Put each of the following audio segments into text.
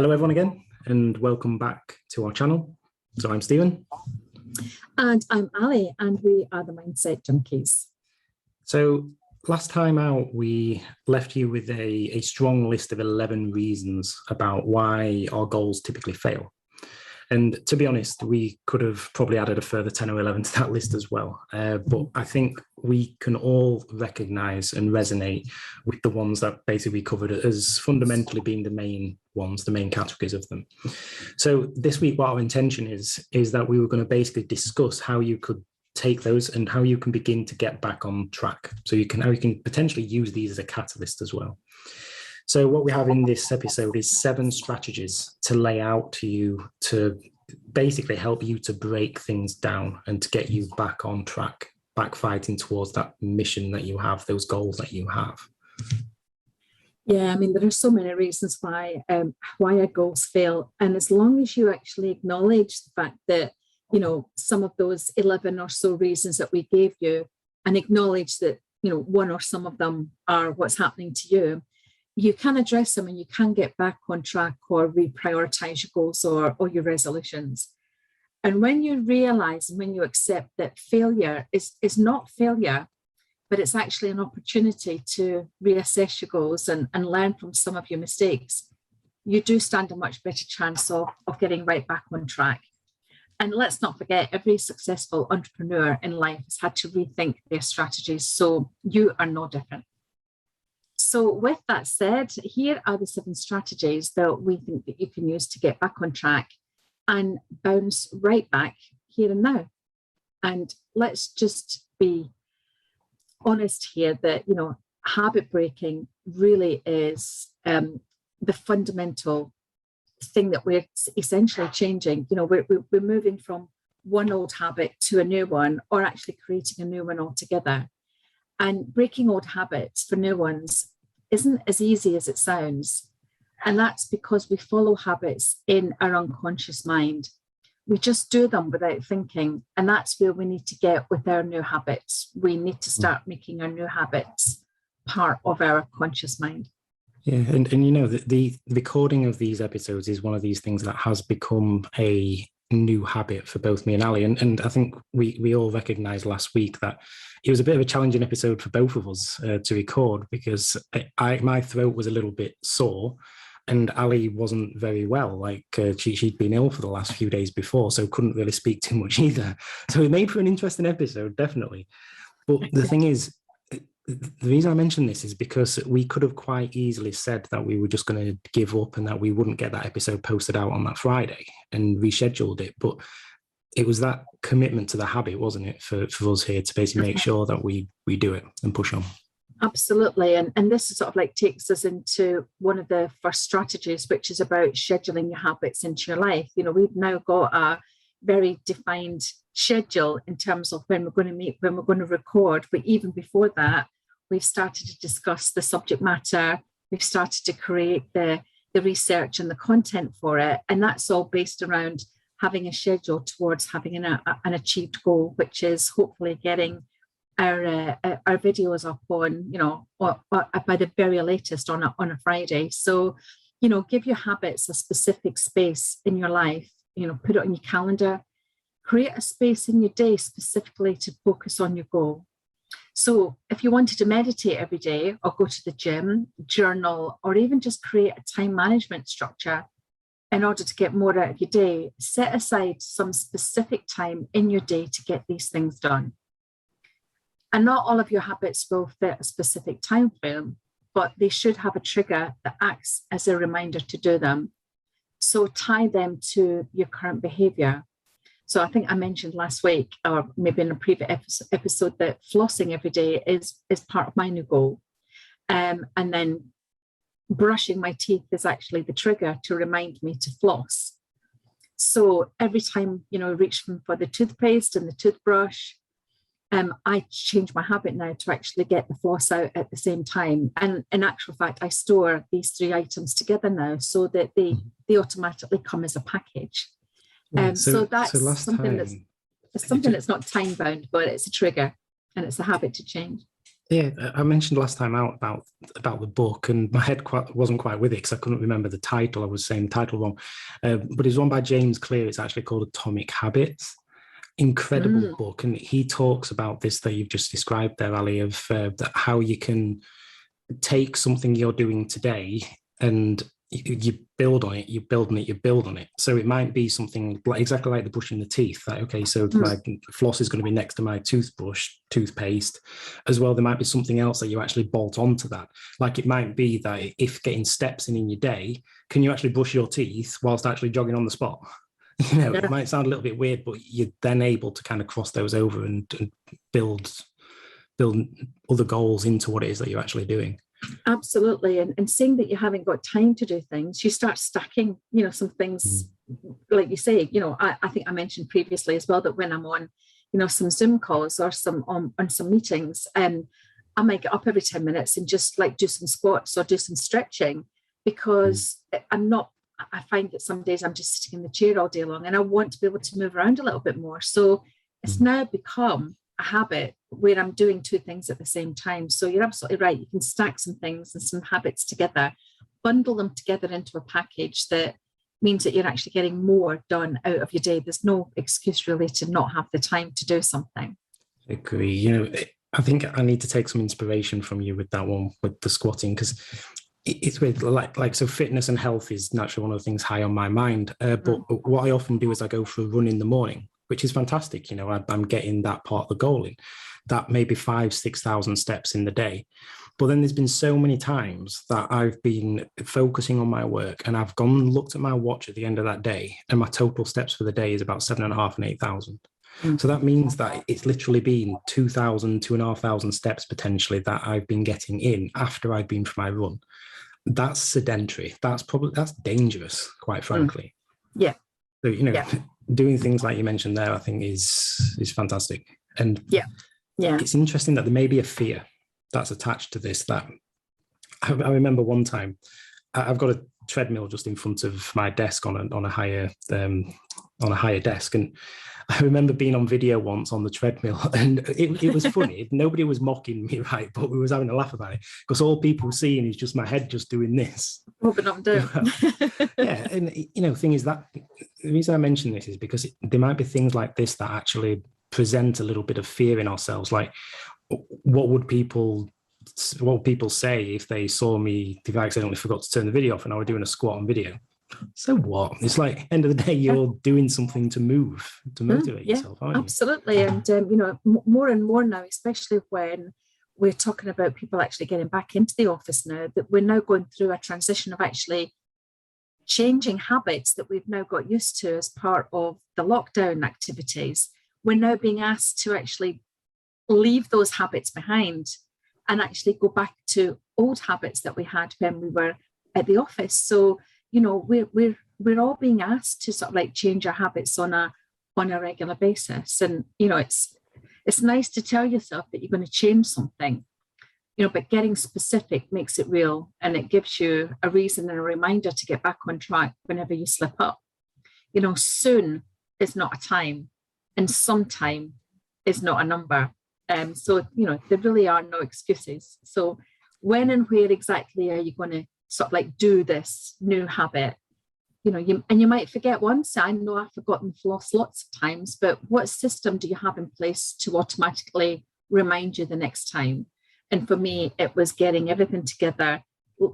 Hello everyone again, and welcome back to our channel. So I'm Stephen. And I'm Allie, and we are the Mindset Junkies. So last time out, we left you with a strong list of 11 reasons about why our goals typically fail. And to be honest, we could have probably added a further 10 or 11 to that list as well. But I think we can all recognize and resonate with the ones that basically we covered as fundamentally being the main ones, the main categories of them. So this week, what our intention is that we were going to basically discuss how you could take those and how you can begin to get back on track. So how you can potentially use these as a catalyst as well. So what we have in this episode is 7 strategies to lay out to you to basically help you to break things down and to get you back on track, back fighting towards that mission that you have, those goals that you have. Yeah, I mean, there are so many reasons why our goals fail. And as long as you actually acknowledge the fact that, some of those 11 or so reasons that we gave you, and acknowledge that, one or some of them are what's happening to you, you can address them and you can get back on track or reprioritize your goals or your resolutions. And when you realize and when you accept that failure is not failure, but it's actually an opportunity to reassess your goals and learn from some of your mistakes, you do stand a much better chance of getting right back on track. And let's not forget, every successful entrepreneur in life has had to rethink their strategies. So you are no different. So with that said, here are the 7 strategies that we think that you can use to get back on track and bounce right back here and now. And let's just be honest here that, habit breaking really is the fundamental thing that we're essentially changing. We're moving from one old habit to a new one, or actually creating a new one altogether. And breaking old habits for new ones isn't as easy as it sounds. And that's because we follow habits in our unconscious mind. We just do them without thinking. And that's where we need to get with our new habits. We need to start making our new habits part of our conscious mind. Yeah, and the recording of these episodes is one of these things that has become a new habit for both me and Allie. And I think we all recognized last week that it was a bit of a challenging episode for both of us to record, because my throat was a little bit sore and Allie wasn't very well. Like she'd been ill for the last few days before, so couldn't really speak too much either. So it made for an interesting episode, definitely. But the thing is, the reason I mention this is because we could have quite easily said that we were just going to give up and that we wouldn't get that episode posted out on that Friday and rescheduled it. But it was that commitment to the habit, wasn't it, for us here to basically make sure that we do it and push on. Absolutely. And this sort of like takes us into one of the first strategies, which is about scheduling your habits into your life. We've now got a very defined schedule in terms of when we're going to meet, when we're going to record. But even before that, we've started to discuss the subject matter. We've started to create the research and the content for it. And that's all based around having a schedule towards having an achieved goal, which is hopefully getting our videos up on, by the very latest on a Friday. So, give your habits a specific space in your life. Put it on your calendar. Create a space in your day specifically to focus on your goal. So if you wanted to meditate every day or go to the gym, journal, or even just create a time management structure in order to get more out of your day, set aside some specific time in your day to get these things done. And not all of your habits will fit a specific time frame, but they should have a trigger that acts as a reminder to do them. So tie them to your current behavior. So I think I mentioned last week, or maybe in a previous episode, that flossing every day is part of my new goal. And then brushing my teeth is actually the trigger to remind me to floss. So every time, I reach for the toothpaste and the toothbrush, I change my habit now to actually get the floss out at the same time. And in actual fact, I store these 3 items together now so that they automatically come as a package. So that's something that's not time bound, but it's a trigger and it's a habit to change. Yeah, I mentioned last time out about the book, and my head wasn't quite with it because I couldn't remember the title. I was saying the title wrong, but it's one by James Clear. It's actually called Atomic Habits. Incredible book, and he talks about this that you've just described there, Ali, of how you can take something you're doing today and you build on it, you build on it, you build on it. So it might be something like, exactly like the brushing the teeth. Like, okay, so my floss is going to be next to my toothpaste as well. There might be something else that you actually bolt onto that. Like it might be that if getting steps in your day, can you actually brush your teeth whilst actually jogging on the spot? It might sound a little bit weird, but you're then able to kind of cross those over and build other goals into what it is that you're actually doing. Absolutely. And seeing that you haven't got time to do things, you start stacking, some things, like you say, I think I mentioned previously as well that when I'm on, some Zoom calls or some on some meetings, I might get up every 10 minutes and just like do some squats or do some stretching because I find that some days I'm just sitting in the chair all day long and I want to be able to move around a little bit more. So it's now become a habit where I'm doing two things at the same time. So you're absolutely right. You can stack some things and some habits together, bundle them together into a package that means that you're actually getting more done out of your day. There's no excuse really to not have the time to do something. I agree. I think I need to take some inspiration from you with that one, with the squatting, because it's with like so fitness and health is naturally one of the things high on my mind. But what I often do is I go for a run in the morning, which is fantastic. I'm getting that part of the goal in. That maybe 5,000-6,000 steps in the day. But then there's been so many times that I've been focusing on my work and I've gone and looked at my watch at the end of that day and my total steps for the day is about 7,500 and 8,000. So that means that it's literally been 2,000, 2,500 steps potentially that I've been getting in after I've been for my run. That's sedentary. That's dangerous, quite frankly. Yeah. So, doing things like you mentioned there, I think is fantastic. And it's interesting that there may be a fear that's attached to this. That I remember one time, I've got a treadmill just in front of my desk on a higher desk, and I remember being on video once on the treadmill, and it was funny. Nobody was mocking me, right? But we was having a laugh about it because all people were seeing is just my head just doing this. Open up, down. Yeah, and thing is that the reason I mention this is because there might be things like this that actually present a little bit of fear in ourselves. Like, what would people say if they saw me if I accidentally forgot to turn the video off and I were doing a squat on video? So what? It's like end of the day, you're doing something to motivate yourself, aren't you? Absolutely. And more and more now, especially when we're talking about people actually getting back into the office now, that we're now going through a transition of actually changing habits that we've now got used to as part of the lockdown activities. We're now being asked to actually leave those habits behind and actually go back to old habits that we had when we were at the office. So we're all being asked to sort of like change our habits on a regular basis. And it's nice to tell yourself that you're going to change something, but getting specific makes it real, and it gives you a reason and a reminder to get back on track whenever you slip up. Soon is not a time, and sometime is not a number. So there really are no excuses. So when and where exactly are you going to sort of like do this new habit? You might forget once. I know I've forgotten floss lots of times, but what system do you have in place to automatically remind you the next time? And for me, it was getting everything together,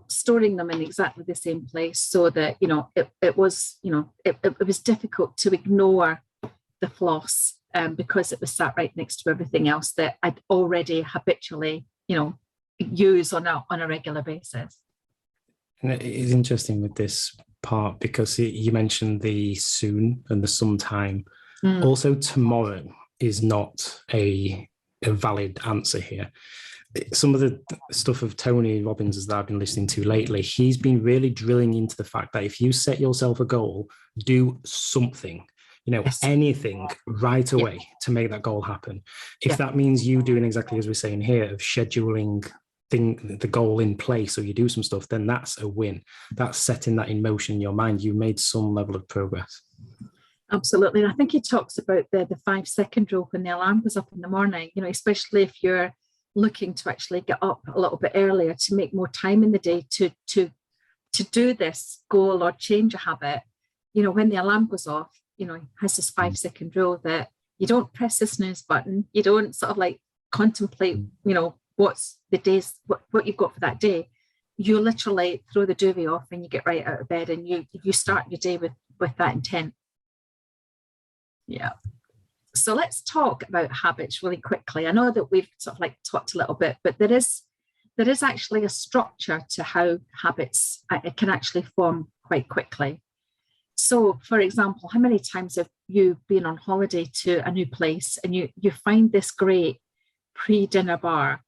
storing them in exactly the same place so that, it was difficult to ignore the floss because it was sat right next to everything else that I'd already habitually, use on a regular basis. And it is interesting with this part because you mentioned the soon and the sometime. Also, tomorrow is not a valid answer here. Some of the stuff of Tony Robbins that I've been listening to lately, he's been really drilling into the fact that if you set yourself a goal, do something, anything right away to make that goal happen. If that means you doing exactly as we're saying here, of scheduling the goal in place so you do some stuff, then that's a win. That's setting that in motion in your mind. You made some level of progress. Absolutely. And I think he talks about the 5-second rule when the alarm goes up in the morning, especially if you're looking to actually get up a little bit earlier to make more time in the day to do this goal or change a habit, when the alarm goes off, has this 5-second rule that you don't press the snooze button, you don't sort of like contemplate, what's the day's, what you've got for that day. You literally throw the duvet off and you get right out of bed, and you start your day with that intent. Yeah. So let's talk about habits really quickly. I know that we've sort of like talked a little bit, but there is actually a structure to how habits can actually form quite quickly. So, for example, how many times have you been on holiday to a new place and you find this great pre-dinner bar,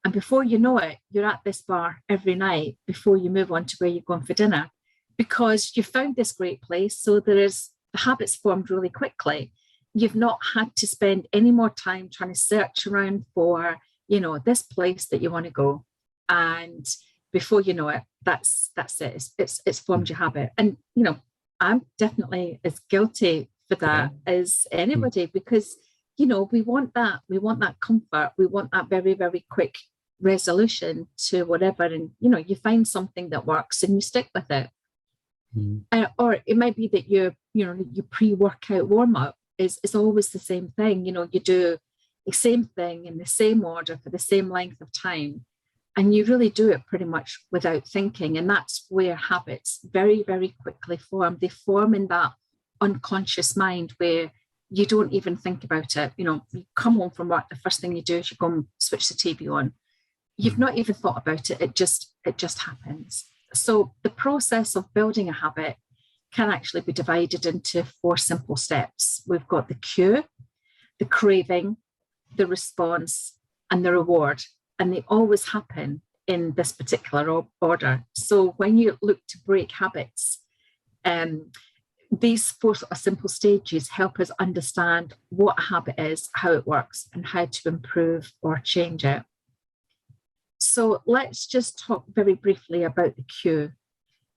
and before you know it, you're at this bar every night before you move on to where you're going for dinner, because you found this great place. So the habits formed really quickly. You've not had to spend any more time trying to search around for, this place that you want to go. And before you know it, that's it. It's formed your habit. And, I'm definitely as guilty for that as anybody, because, we want that comfort. We want that very, very quick resolution to whatever. And, you find something that works and you stick with it. Or it might be that your pre-workout warm-up is always the same thing. You do the same thing in the same order for the same length of time, and you really do it pretty much without thinking. And that's where habits very, very quickly form. They form in that unconscious mind where you don't even think about it. You come home from work, the first thing you do is you go and switch the TV on. You've not even thought about it. It just happens. So the process of building a habit can actually be divided into 4 simple steps. We've got the cue, the craving, the response, and the reward. And they always happen in this particular order. So when you look to break habits, these 4 sort of simple stages help us understand what a habit is, how it works, and how to improve or change it. So let's just talk very briefly about the cue.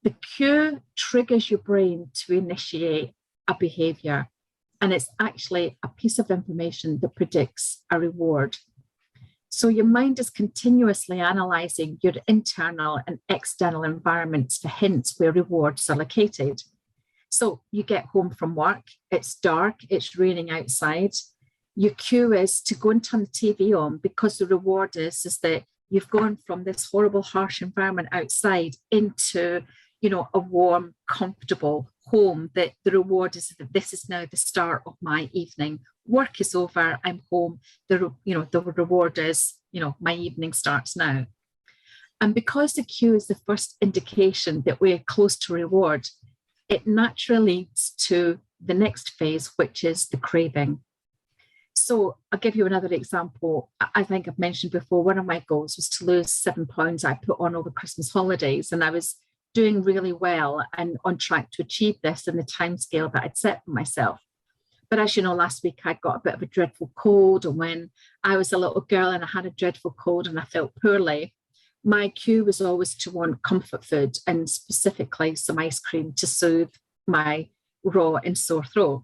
The cue triggers your brain to initiate a behavior, and it's actually a piece of information that predicts a reward. So your mind is continuously analysing your internal and external environments for hints where rewards are located. So you get home from work, it's dark, it's raining outside. Your cue is to go and turn the TV on, because the reward is that you've gone from this horrible, harsh environment outside into, a warm, comfortable home. That the reward is that this is now the start of my evening. Work is over, I'm home. The reward is, my evening starts now. And because the cue is the first indication that we're close to reward, it naturally leads to the next phase, which is the craving. So I'll give you another example. I think I've mentioned before, one of my goals was to lose 7 pounds I put on over Christmas holidays. And I was doing really well and on track to achieve this in the timescale that I'd set for myself. But as you know, last week I got a bit of a dreadful cold. And when I was a little girl and I had a dreadful cold and I felt poorly, my cue was always to want comfort food, and specifically some ice cream to soothe my raw and sore throat.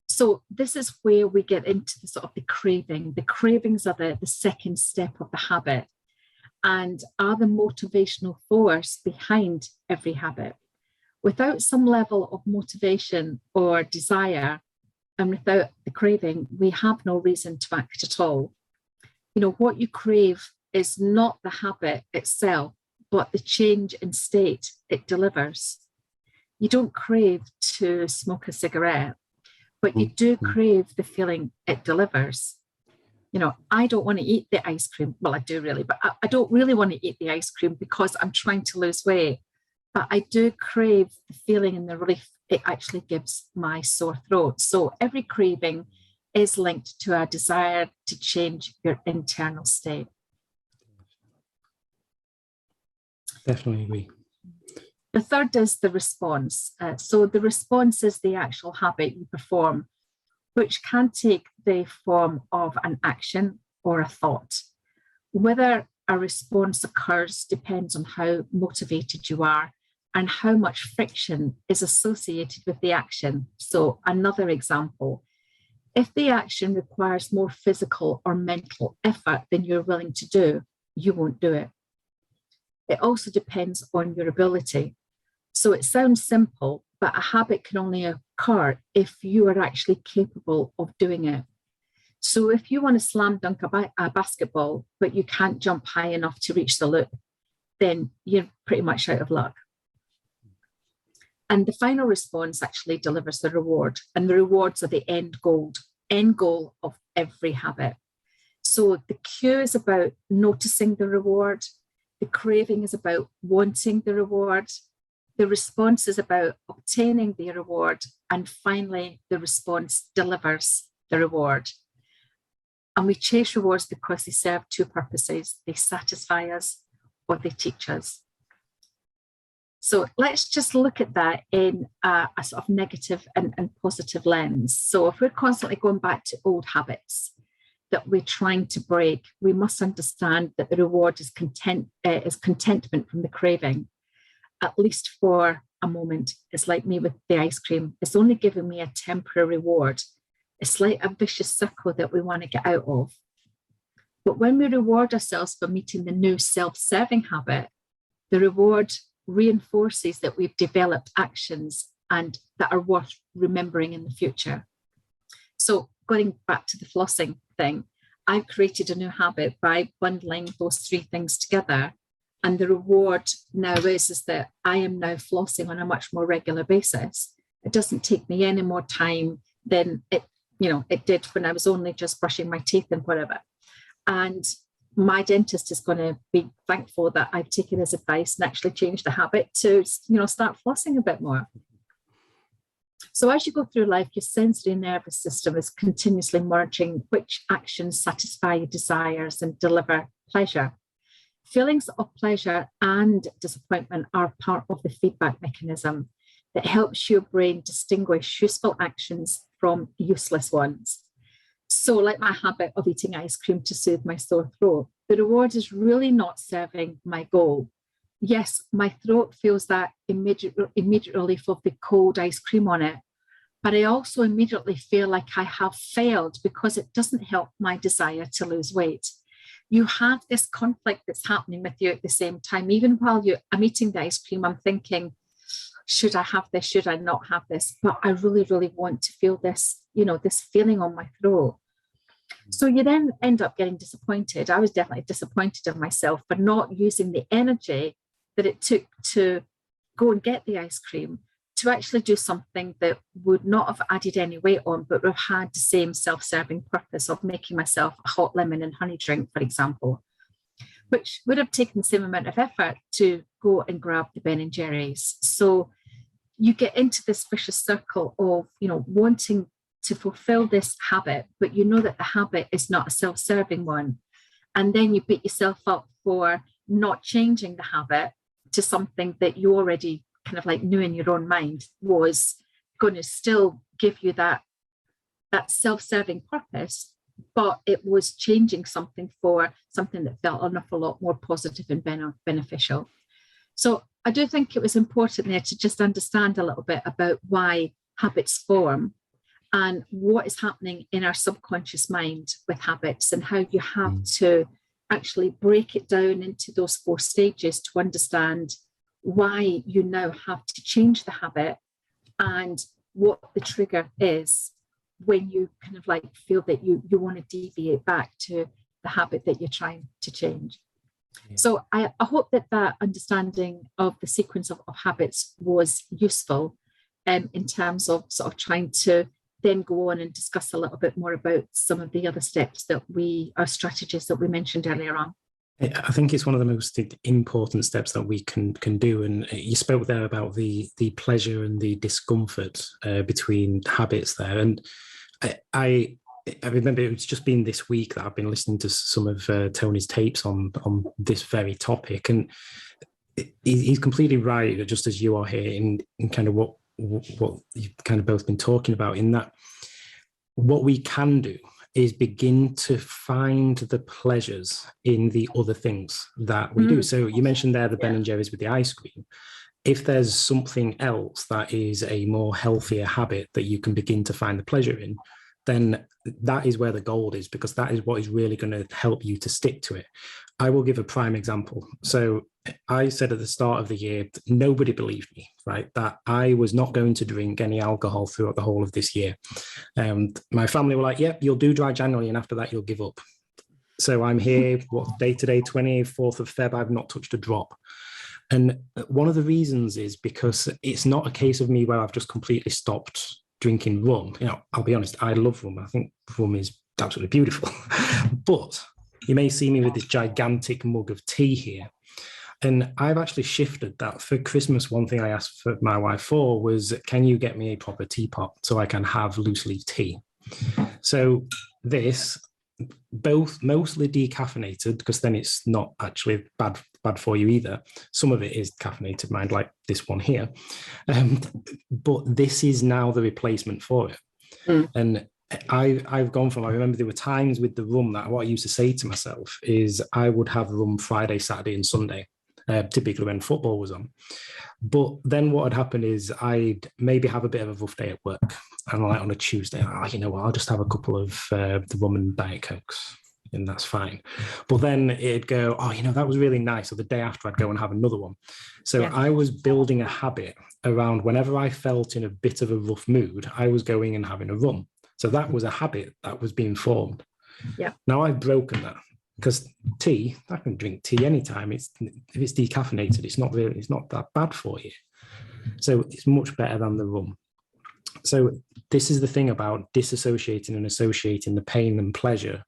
So this is where we get into the sort of the craving. The cravings are the second step of the habit and are the motivational force behind every habit. Without some level of motivation or desire, and without the craving, we have no reason to act at all. What you crave is not the habit itself, but the change in state it delivers. You don't crave to smoke a cigarette, but you do crave the feeling it delivers. I don't want to eat the ice cream. Well, I do really, but I don't really want to eat the ice cream because I'm trying to lose weight. But I do crave the feeling and the relief it actually gives my sore throat. So every craving is linked to a desire to change your internal state. Definitely agree. The third is the response. So the response is the actual habit you perform, which can take the form of an action or a thought. Whether a response occurs depends on how motivated you are and how much friction is associated with the action. So another example, If the action requires more physical or mental effort than you're willing to do, you won't do it. It also depends on your ability. So it sounds simple, but a habit can only occur if you are actually capable of doing it. So if you want to slam dunk a basketball, but you can't jump high enough to reach the loop, then you're pretty much out of luck. And the final response actually delivers the reward, and the rewards are the end goal of every habit. So the cue is about noticing the reward. The craving is about wanting the reward. The response is about obtaining the reward. And finally, the response delivers the reward. And we chase rewards because they serve two purposes. They satisfy us or they teach us. So let's just look at that in a sort of negative and positive lens. So if we're constantly going back to old habits that we're trying to break, we must understand that the reward is contentment from the craving, at least for a moment. It's like me with the ice cream. It's only giving me a temporary reward. It's like a vicious circle that we want to get out of. But when we reward ourselves for meeting the new self-serving habit, the reward reinforces that we've developed actions and that are worth remembering in the future. So going back to the flossing thing, I've created a new habit by bundling those three things together. And the reward now is that I am now flossing on a much more regular basis. It doesn't take me any more time than it did when I was only just brushing my teeth and whatever. And my dentist is going to be thankful that I've taken his advice and actually changed the habit to, start flossing a bit more. So as you go through life, your sensory nervous system is continuously merging which actions satisfy your desires and deliver pleasure. Feelings of pleasure and disappointment are part of the feedback mechanism that helps your brain distinguish useful actions from useless ones. So like my habit of eating ice cream to soothe my sore throat, the reward is really not serving my goal. Yes, my throat feels that immediate relief of the cold ice cream on it, but I also immediately feel like I have failed because it doesn't help my desire to lose weight. You have this conflict that's happening with you at the same time. Even while I'm eating the ice cream, I'm thinking, should I have this? Should I not have this? But I really, really want to feel this, this feeling on my throat. So you then end up getting disappointed. I was definitely disappointed in myself for not using the energy that it took to go and get the ice cream to actually do something that would not have added any weight on, but would have had the same self-serving purpose of making myself a hot lemon and honey drink, for example, which would have taken the same amount of effort to go and grab the Ben & Jerry's. So you get into this vicious circle of, wanting to fulfill this habit, but you know that the habit is not a self-serving one. And then you beat yourself up for not changing the habit to something that you already kind of like knew in your own mind was going to still give you that self-serving purpose, but it was changing something for something that felt an awful lot more positive and beneficial. So I do think it was important there to just understand a little bit about why habits form and what is happening in our subconscious mind with habits, and how you have to actually break it down into those 4 stages to understand why you now have to change the habit and what the trigger is when you kind of like feel that you want to deviate back to the habit that you're trying to change. Yeah. So I hope that understanding of the sequence of habits was useful in terms of sort of trying to then go on and discuss a little bit more about some of the other steps that our strategies that we mentioned earlier on. I think it's one of the most important steps that we can do. And you spoke there about the pleasure and the discomfort between habits there. And I remember it's just been this week that I've been listening to some of Tony's tapes on this very topic. And he's completely right, just as you are here, in kind of what you've kind of both been talking about, in that what we can do is begin to find the pleasures in the other things that we do. So you mentioned there the Ben & Jerry's with the ice cream. If there's something else that is a more healthier habit that you can begin to find the pleasure in, then that is where the gold is, because that is what is really going to help you to stick to it. I will give a prime example. So I said at the start of the year, nobody believed me, right? That I was not going to drink any alcohol throughout the whole of this year. And my family were like, yep, you'll do dry January, and after that, you'll give up. So I'm here, what, day today, 24th of Feb, I've not touched a drop. And one of the reasons is because it's not a case of me where I've just completely stopped drinking rum. You know, I'll be honest, I love rum. I think rum is absolutely beautiful. But you may see me with this gigantic mug of tea here. And I've actually shifted that. For Christmas, one thing I asked for my wife for was, can you get me a proper teapot so I can have loose leaf tea? So this, both mostly decaffeinated, because then it's not actually bad for you either. Some of it is caffeinated, mind, like this one here. But this is now the replacement for it. And I've gone from, I remember there were times with the rum that what I used to say to myself is I would have rum Friday, Saturday and Sunday, typically when football was on. But then what had happened is I'd maybe have a bit of a rough day at work, and like on a Tuesday, you know what, I'll just have a couple of the rum and Diet Cokes, and that's fine. But then it'd go, oh, you know, that was really nice. So the day after I'd go and have another one. So yeah. I was building a habit around whenever I felt in a bit of a rough mood, I was going and having a rum. So that was a habit that was being formed. Yeah. Now I've broken that, because tea, I can drink tea anytime. If it's decaffeinated, it's not that bad for you. So it's much better than the rum. So this is the thing about disassociating and associating the pain and pleasure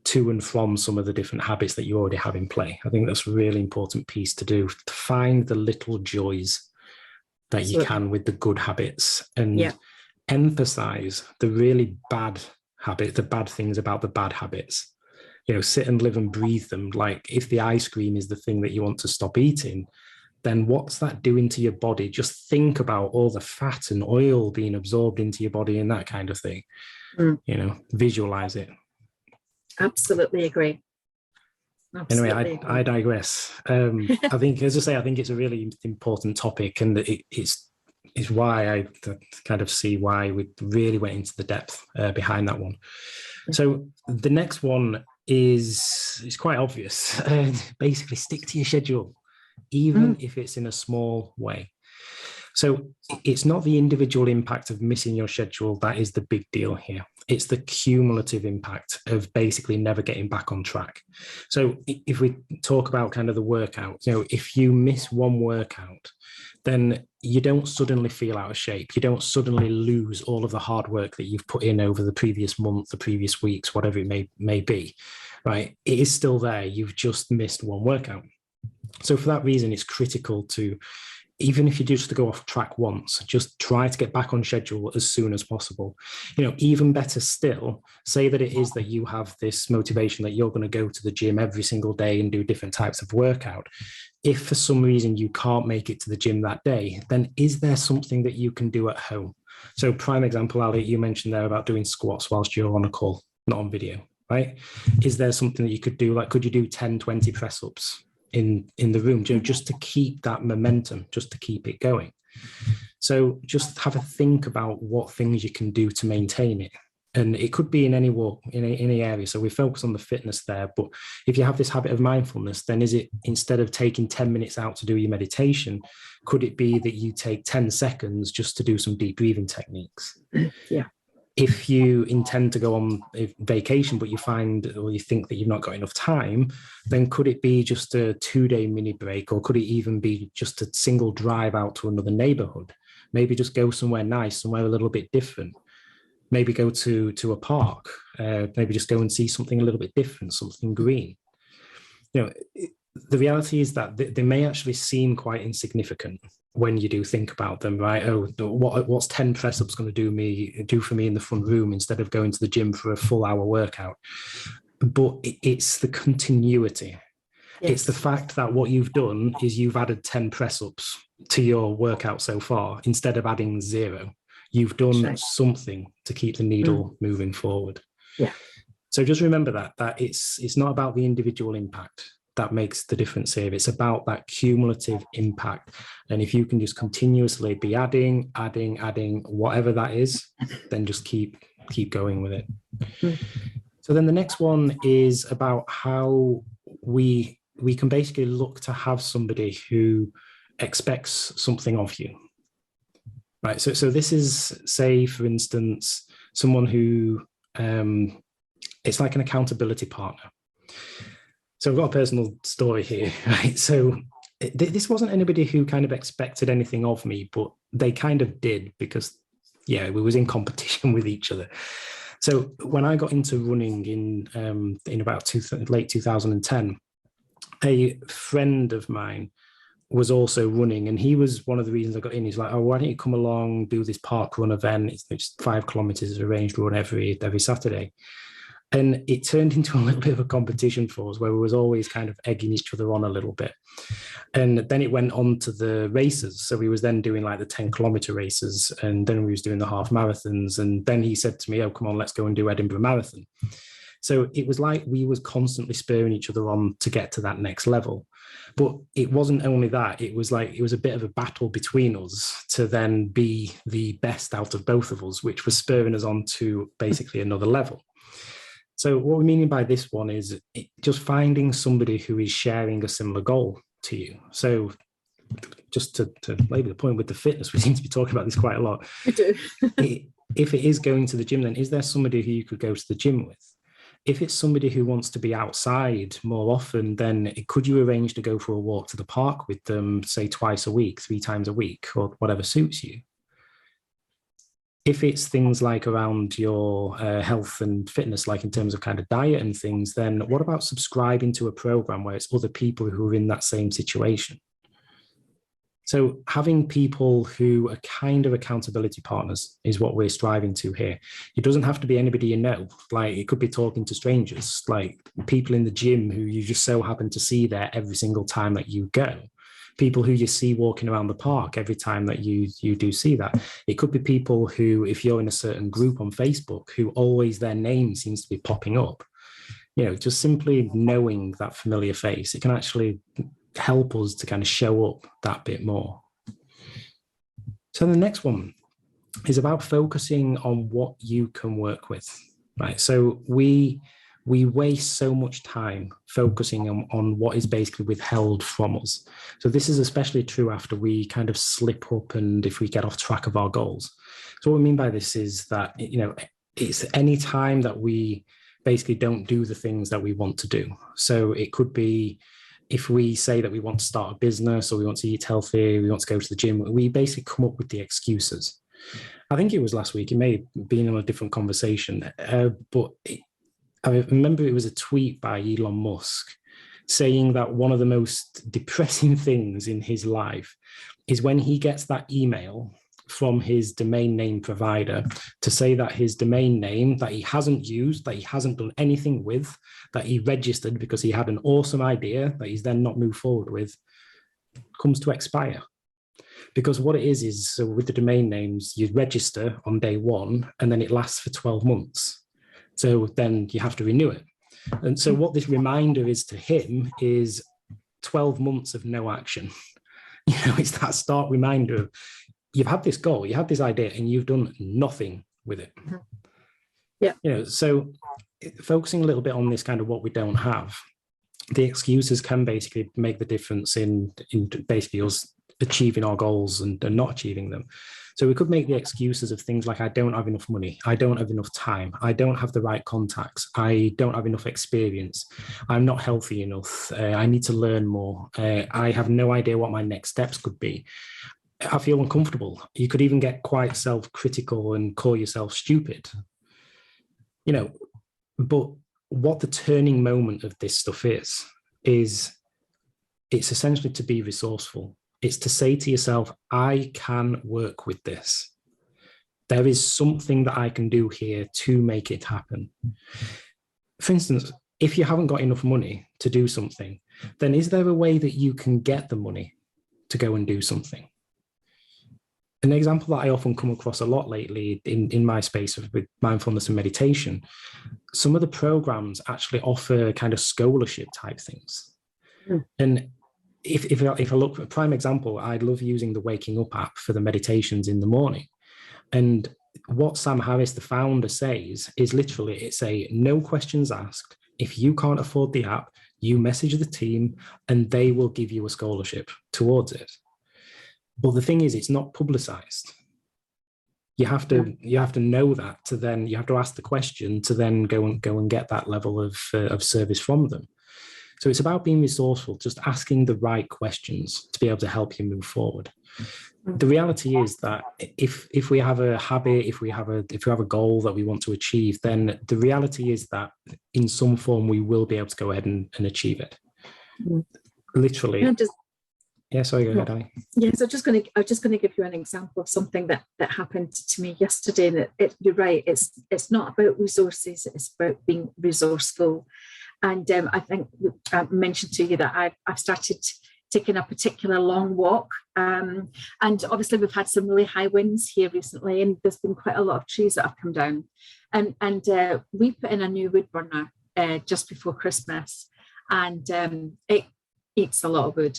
to and from some of the different habits that you already have in play. I think that's a really important piece to do, to find the little joys that you can with the good habits, and emphasize the really bad habits, the bad things about the bad habits. You know, sit and live and breathe them. Like if the ice cream is the thing that you want to stop eating, then what's that doing to your body? Just think about all the fat and oil being absorbed into your body and that kind of thing. You know, visualize it. Absolutely agree. Anyway, I digress. I think, as I say, I think it's a really important topic, and it's why I kind of see why we really went into the depth behind that one. So the next one is quite obvious. Basically, stick to your schedule, even if it's in a small way. So it's not the individual impact of missing your schedule that is the big deal here. It's the cumulative impact of basically never getting back on track. So if we talk about kind of the workout, you know, if you miss one workout, then you don't suddenly feel out of shape. You don't suddenly lose all of the hard work that you've put in over the previous month, the previous weeks, whatever it may be, right? It is still there. You've just missed one workout. So for that reason, it's critical to, even if you do just to go off track once, just try to get back on schedule as soon as possible. You know, even better still, say that it is that you have this motivation that you're going to go to the gym every single day and do different types of workout. If for some reason you can't make it to the gym that day, then is there something that you can do at home? So prime example, Ali, you mentioned there about doing squats whilst you're on a call, not on video, right? Is there something that you could do? Like, could you do 10, 20 press-ups in the room, just to keep that momentum, just to keep it going? So just have a think about what things you can do to maintain it. And it could be in any walk, in any area. So we focus on the fitness there. But if you have this habit of mindfulness, then is it, instead of taking 10 minutes out to do your meditation, could it be that you take 10 seconds just to do some deep breathing techniques? Yeah. If you intend to go on a vacation, but you find, or you think that you've not got enough time, then could it be just a 2-day mini break? Or could it even be just a single drive out to another neighborhood? Maybe just go somewhere nice, somewhere a little bit different. Maybe go to a park, maybe just go and see something a little bit different, something green. You know, the reality is that they may actually seem quite insignificant when you do think about them, right? Oh, what's 10 press-ups going to do for me in the front room instead of going to the gym for a full hour workout? But it's the continuity. Yes. It's the fact that what you've done is you've added 10 press-ups to your workout so far instead of adding 0. You've done something to keep the needle moving forward. Yeah. So just remember that it's not about the individual impact that makes the difference here. It's about that cumulative impact. And if you can just continuously be adding, whatever that is, then just keep keep going with it. Mm. So then the next one is about how we can basically look to have somebody who expects something of you. Right. So this is, say, for instance, someone who it's like an accountability partner. So I've got a personal story here, right? So this wasn't anybody who kind of expected anything of me, but they kind of did, because, yeah, we was in competition with each other. So when I got into running in about late 2010, a friend of mine was also running, and he was one of the reasons I got in. He's like, oh, why don't you come along, do this park run event? It's 5 kilometers arranged run every Saturday. And it turned into a little bit of a competition for us, where we was always kind of egging each other on a little bit. And then it went on to the races. So we was then doing like the 10-kilometer races, and then we was doing the half marathons. And then he said to me, oh, come on, let's go and do Edinburgh Marathon. So it was like we was constantly spurring each other on to get to that next level. But it wasn't only that, it was like, it was a bit of a battle between us to then be the best out of both of us, which was spurring us on to basically another level. So what we mean by this one is just finding somebody who is sharing a similar goal to you. So just to label the point with the fitness, we seem to be talking about this quite a lot. We do. If it is going to the gym, then is there somebody who you could go to the gym with? If it's somebody who wants to be outside more often, then could you arrange to go for a walk to the park with them, say twice a week, 3 times a week, or whatever suits you? If it's things like around your health and fitness, like in terms of kind of diet and things, then what about subscribing to a program where it's other people who are in that same situation? So having people who are kind of accountability partners is what we're striving to here. It doesn't have to be anybody you know. Like, it could be talking to strangers, like people in the gym who you just so happen to see there every single time that you go. People who you see walking around the park every time that you do see that. It could be people who, if you're in a certain group on Facebook, who always their name seems to be popping up. You know, just simply knowing that familiar face, it can actually help us to kind of show up that bit more. So the next one is about focusing on what you can work with, right? So we waste so much time focusing on what is basically withheld from us. So this is especially true after we kind of slip up and if we get off track of our goals. So what we mean by this is that, you know, it's any time that we basically don't do the things that we want to do. So it could be, if we say that we want to start a business or we want to eat healthy, we want to go to the gym, we basically come up with the excuses. I think it was last week, it may have been on a different conversation, but I remember it was a tweet by Elon Musk saying that one of the most depressing things in his life is when he gets that email from his domain name provider to say that his domain name that he hasn't used, that he hasn't done anything with, that he registered because he had an awesome idea that he's then not moved forward with, comes to expire. Because what it is so with the domain names, you register on day 1 and then it lasts for 12 months. So then you have to renew it. And so what this reminder is to him is 12 months of no action. You know, it's that stark reminder of, you've had this goal, you had this idea, and you've done nothing with it. Yeah. You know, so focusing a little bit on this kind of what we don't have, the excuses can basically make the difference in basically us achieving our goals and not achieving them. So we could make the excuses of things like, I don't have enough money, I don't have enough time, I don't have the right contacts, I don't have enough experience, I'm not healthy enough, I need to learn more, I have no idea what my next steps could be, I feel uncomfortable. You could even get quite self-critical and call yourself stupid. You know, but what the turning moment of this stuff is it's essentially to be resourceful. It's to say to yourself, I can work with this. There is something that I can do here to make it happen. For instance, if you haven't got enough money to do something, then is there a way that you can get the money to go and do something? An example that I often come across a lot lately in my space with mindfulness and meditation, some of the programs actually offer kind of scholarship type things. Mm. And if I look at a prime example, I love using the Waking Up app for the meditations in the morning. And what Sam Harris, the founder, says is literally, it's a no questions asked. If you can't afford the app, you message the team and they will give you a scholarship towards it. But the thing is, it's not publicized. You have to know that to then, you have to ask the question to then go and get that level of service from them. So it's about being resourceful, just asking the right questions to be able to help you move forward. The reality is that if we have a habit, if we have a goal that we want to achieve, then the reality is that in some form we will be able to go ahead and achieve it. Literally. Yeah, sorry, go ahead, Allie. Yes, I'm just going to give you an example of something that happened to me yesterday. And you're right, it's not about resources, it's about being resourceful. And I think I mentioned to you that I've started taking a particular long walk. And obviously we've had some really high winds here recently, and there's been quite a lot of trees that have come down. And we put in a new wood burner just before Christmas, and it eats a lot of wood.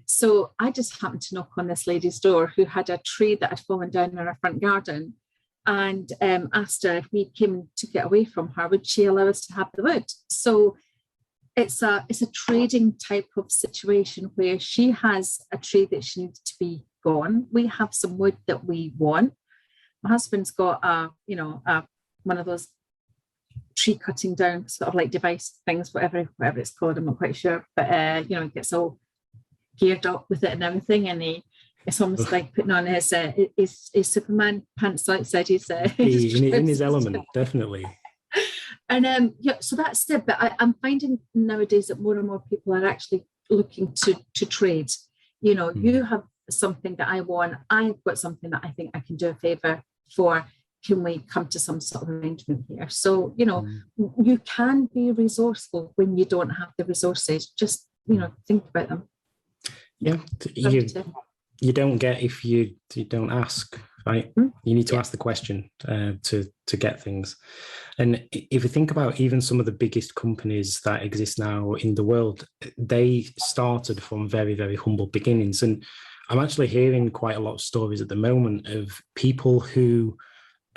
So I just happened to knock on this lady's door who had a tree that had fallen down in her front garden, and asked her if we came to get away from her, would she allow us to have the wood? So it's a trading type of situation where she has a tree that she needs to be gone. We have some wood that we want. My husband's got one of those tree cutting down sort of like device things, whatever it's called. I'm not quite sure, but it gets all geared up with it and everything, and it's almost like putting on his Superman pants outside his in his element, definitely. And so that's it. But I'm finding nowadays that more and more people are actually looking to trade. You have something that I want, I've got something that I think I can do a favor for. Can we come to some sort of arrangement here? So you can be resourceful when you don't have the resources. Just think about them. Yeah, you don't get if you don't ask, right? You need to ask the question to get things. And if you think about even some of the biggest companies that exist now in the world, they started from very, very humble beginnings. And I'm actually hearing quite a lot of stories at the moment of people who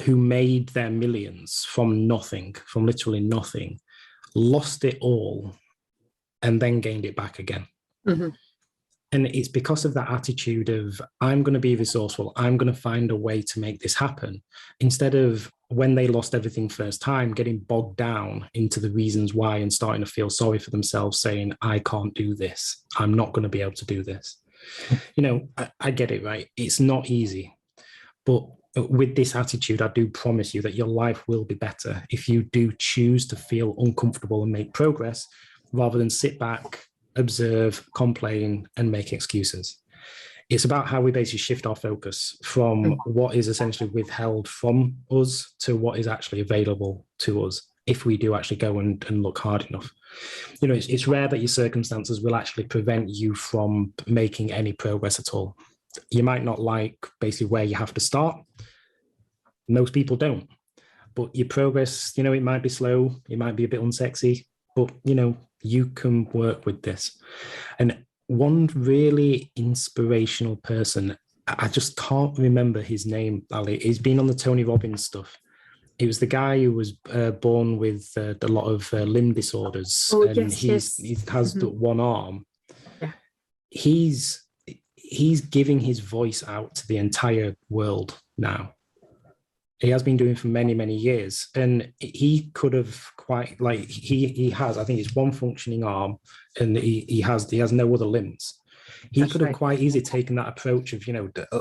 made their millions from nothing, from literally nothing, lost it all, and then gained it back again. And it's because of that attitude of, I'm going to be resourceful, I'm going to find a way to make this happen, instead of when they lost everything first time, getting bogged down into the reasons why and starting to feel sorry for themselves, saying, I can't do this, I'm not going to be able to do this. I get it, right? It's not easy. But with this attitude, I do promise you that your life will be better if you do choose to feel uncomfortable and make progress, rather than sit back, observe, complain, and make excuses. It's about how we basically shift our focus from what is essentially withheld from us to what is actually available to us if we do actually go and look hard enough. It's rare that your circumstances will actually prevent you from making any progress at all. You might not like basically where you have to start. Most people don't. But your progress, it might be slow, it might be a bit unsexy, but, you can work with this. And one really inspirational person, I just can't remember his name, Ali. He's been on the Tony Robbins stuff. He was the guy who was born with a lot of limb disorders, and he has one arm. Yeah. He's giving his voice out to the entire world now. He has been doing for many, many years, and he could have he has, I think it's one functioning arm, and he has no other limbs. He could have quite easily taken that approach of,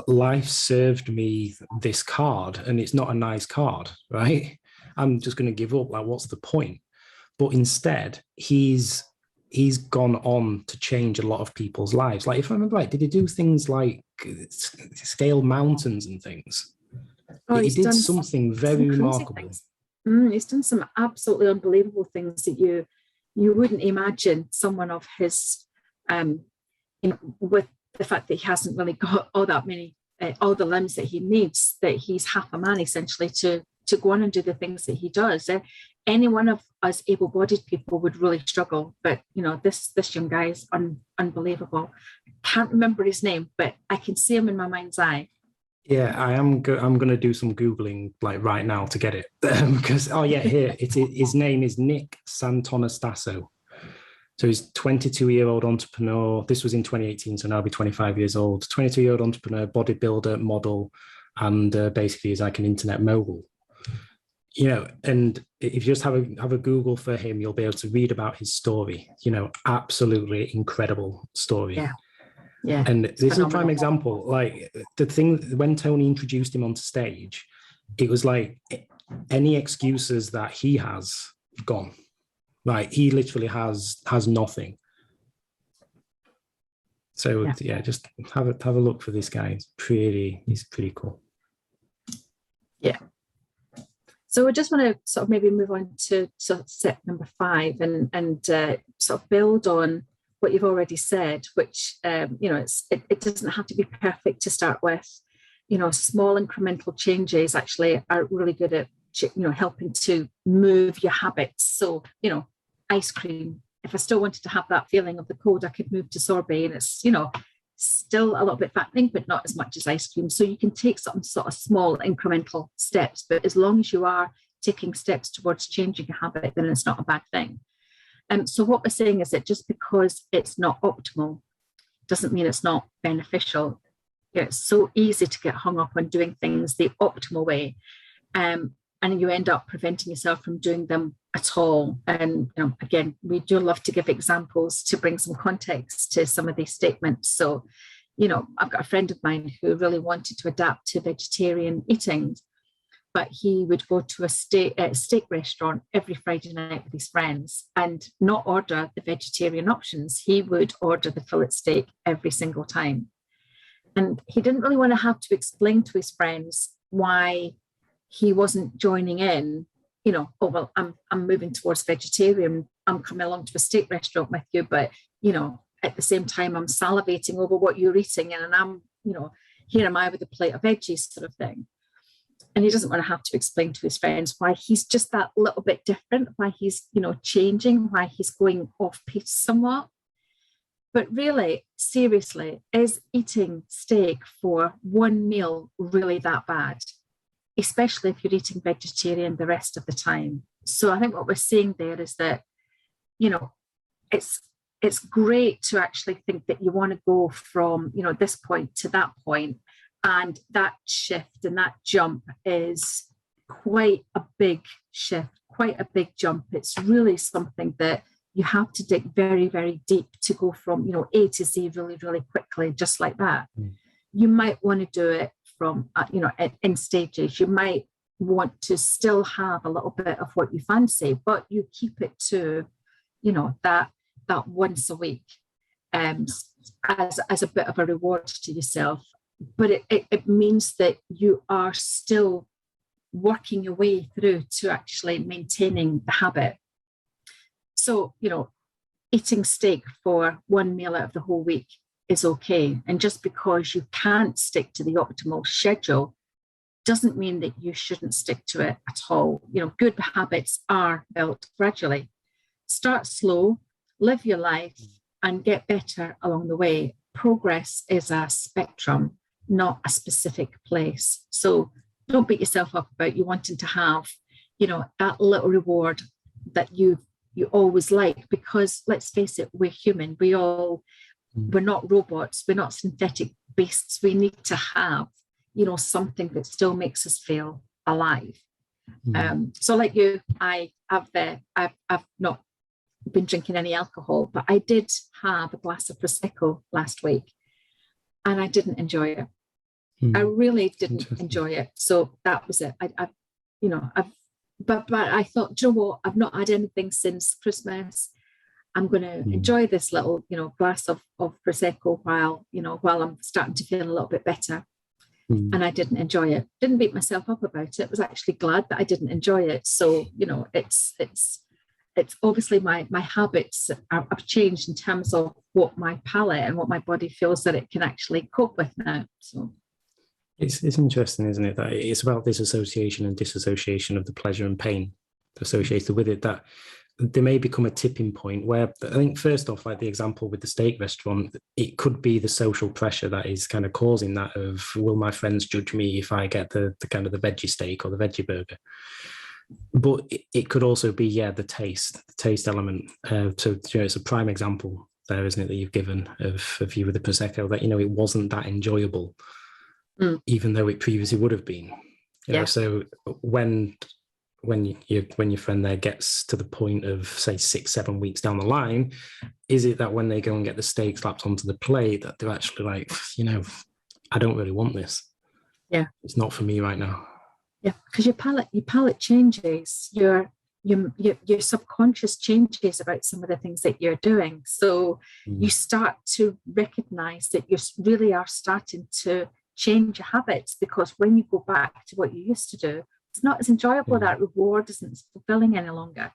life served me this card and it's not a nice card, right? I'm just going to give up. Like, what's the point? But instead, he's gone on to change a lot of people's lives. Like, if I remember right, did he do things like scale mountains and things? He did something very remarkable. He's done some absolutely unbelievable things that you wouldn't imagine someone of his, with the fact that he hasn't really got all that many, all the limbs that he needs, that he's half a man essentially to go on and do the things that he does. Any one of us able-bodied people would really struggle, but this young guy is unbelievable. I can't remember his name, but I can see him in my mind's eye. Yeah, I'm going to do some Googling like right now to get it. Because, oh yeah, here, his name is Nick Santonastasso. So he's 22-year-old entrepreneur. This was in 2018, so now he'll be 25 years old. 22-year-old entrepreneur, bodybuilder, model, and basically he's like an internet mogul. You know, and if you just have a Google for him, you'll be able to read about his story. You know, absolutely incredible story. Yeah. Yeah. And this is a phenomenal. prime example. Like the thing when Tony introduced him onto stage, it was like any excuses that he has gone. Like he literally has nothing. So yeah, just have a look for this guy. He's pretty cool. Yeah. So I just want to sort of maybe move on to sort of step number 5 and sort of build on what you've already said, which, you know, it doesn't have to be perfect to start with. You know, small incremental changes actually are really good at, you know, helping to move your habits. So, you know, ice cream, if I still wanted to have that feeling of the cold, I could move to sorbet, and it's, you know, still a little bit fattening, but not as much as ice cream. So you can take some sort of small incremental steps, but as long as you are taking steps towards changing a habit, then it's not a bad thing. So what we're saying is that just because it's not optimal doesn't mean it's not beneficial. It's so easy to get hung up on doing things the optimal way, and you end up preventing yourself from doing them at all. And you know, again, we do love to give examples to bring some context to some of these statements. So, you know, I've got a friend of mine who really wanted to adapt to vegetarian eating, but he would go to a steak restaurant every Friday night with his friends and not order the vegetarian options. He would order the fillet steak every single time. And he didn't really want to have to explain to his friends why he wasn't joining in, you know, oh, well, I'm moving towards vegetarian. I'm coming along to a steak restaurant with you, but, you know, at the same time, I'm salivating over what you're eating. And I'm, you know, here am I with a plate of veggies sort of thing. And he doesn't want to have to explain to his friends why he's just that little bit different, why he's, you know, changing, why he's going off piece somewhat. But really, seriously, is eating steak for one meal really that bad? Especially if you're eating vegetarian the rest of the time. So I think what we're seeing there is that, you know, it's great to actually think that you want to go from, you know, this point to that point. And that shift and that jump is quite a big shift, quite a big jump. It's really something that you have to dig very, very deep to go from, you know, A to Z really, really quickly, just like that. You might want to do it from, you know, in stages. You might want to still have a little bit of what you fancy, but you keep it to, you know, that once a week as a bit of a reward to yourself. But it means that you are still working your way through to actually maintaining the habit. So, you know, eating steak for one meal out of the whole week is okay. And just because you can't stick to the optimal schedule doesn't mean that you shouldn't stick to it at all. You know, good habits are built gradually. Start slow, live your life, and get better along the way. Progress is a spectrum, not a specific place. So don't beat yourself up about you wanting to have, you know, that little reward that you always like, because let's face it, we're human. We're not robots. We're not synthetic beasts. We need to have, you know, something that still makes us feel alive. So like you, I've not been drinking any alcohol, but I did have a glass of Prosecco last week and I didn't enjoy it. I really didn't enjoy it. So that was it. But I thought, do you know what? I've not had anything since Christmas. I'm going to enjoy this little, you know, glass of Prosecco while I'm starting to feel a little bit better. And I didn't enjoy it. Didn't beat myself up about it. Was actually glad that I didn't enjoy it. So, you know, it's obviously my habits have changed in terms of what my palate and what my body feels that it can actually cope with now. So. It's interesting, isn't it, that it's about this association and disassociation of the pleasure and pain associated with it, that there may become a tipping point where, I think, first off, like the example with the steak restaurant, it could be the social pressure that is kind of causing that of, will my friends judge me if I get the kind of the veggie steak or the veggie burger? But it could also be, the taste element. So, it's a prime example there, isn't it, that you've given of you with the Prosecco, that, it wasn't that enjoyable, even though it previously would have been. So when your friend there gets to the point of, say, 6-7 weeks down the line, is it that when they go and get the steak slapped onto the plate that they're actually like, I don't really want this. Yeah. It's not for me right now. Yeah, because your palate changes, your subconscious changes about some of the things that you're doing. So you start to recognize that you really are starting to change your habits, because when you go back to what you used to do, it's not as enjoyable. That reward isn't as fulfilling any longer.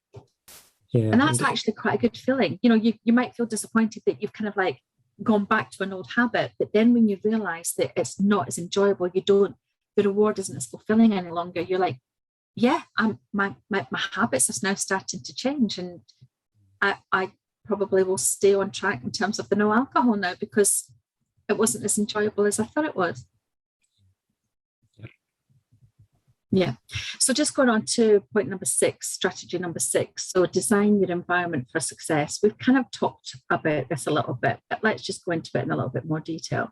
Yeah, and that's actually quite a good feeling. You might feel disappointed that you've kind of like gone back to an old habit, but then when you realize that it's not as enjoyable, the reward isn't as fulfilling any longer, you're like, my habits are now starting to change, and I probably will stay on track in terms of the no alcohol now, because it wasn't as enjoyable as I thought it was. Yeah. So just going on to point number 6, strategy number 6. So design your environment for success. We've kind of talked about this a little bit, but let's just go into it in a little bit more detail.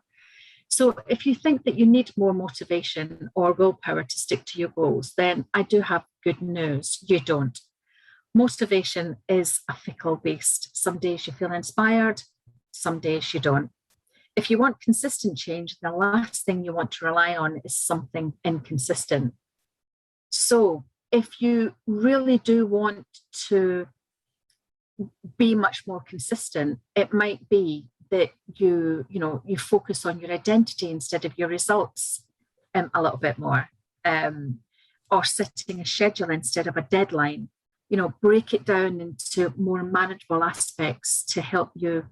So if you think that you need more motivation or willpower to stick to your goals, then I do have good news. You don't. Motivation is a fickle beast. Some days you feel inspired, some days you don't. If you want consistent change, the last thing you want to rely on is something inconsistent. So if you really do want to be much more consistent, it might be that you focus on your identity instead of your results a little bit more, or setting a schedule instead of a deadline. Break it down into more manageable aspects to help you,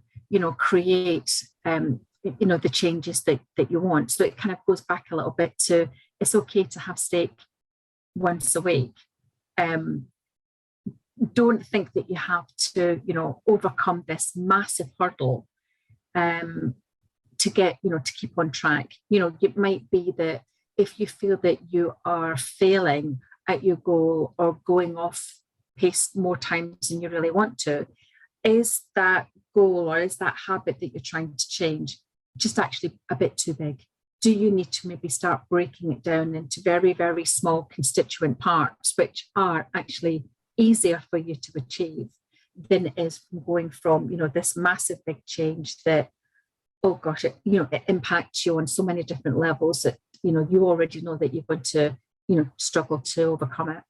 create, the changes that you want. So it kind of goes back a little bit to, it's okay to have steak once a week. Don't think that you have to, overcome this massive hurdle to get, to keep on track. It might be that if you feel that you are failing at your goal or going off pace more times than you really want to, is that goal or is that habit that you're trying to change just actually a bit too big? Do you need to maybe start breaking it down into very, very small constituent parts, which are actually easier for you to achieve than it is from going from, this massive big change that, oh gosh, it impacts you on so many different levels that, you already know that you're going to, struggle to overcome it.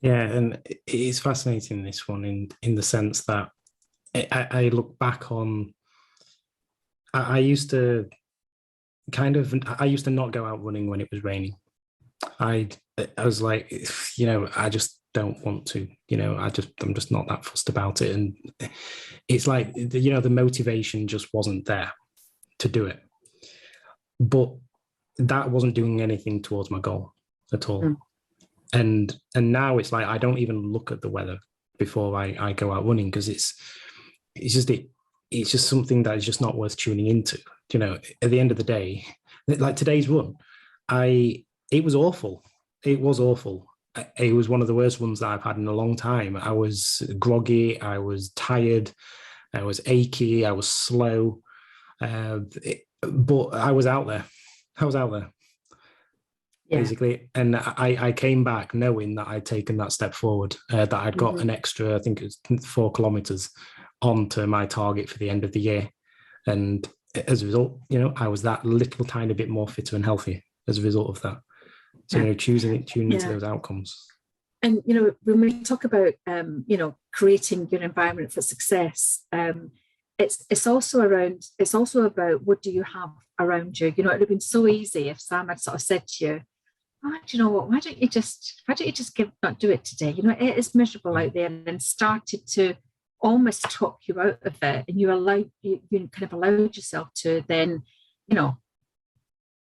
Yeah, and it is fascinating, this one, in the sense that I look back on, I used to not go out running when it was raining. I was like, I just don't want to, I'm just not that fussed about it. And it's like, the motivation just wasn't there to do it. But that wasn't doing anything towards my goal at all. And now it's like, I don't even look at the weather before I go out running, because it's just something that is just not worth tuning into. At the end of the day, like today's run, it was awful. It was awful. It was one of the worst ones that I've had in a long time. I was groggy. I was tired. I was achy. I was slow. But I was out there. Basically. And I came back knowing that I'd taken that step forward, that I'd got an extra, I think it was 4 kilometers onto my target for the end of the year. And as a result, I was that little tiny bit more fitter and healthy as a result of that. So, tuning into those outcomes. And, when we talk about, creating your environment for success, it's also about what do you have around you? It would have been so easy if Sam had sort of said to you, oh, do you know what, why don't you just not do it today? It is miserable out there, and started to almost talk you out of it, and you kind of allowed yourself to then,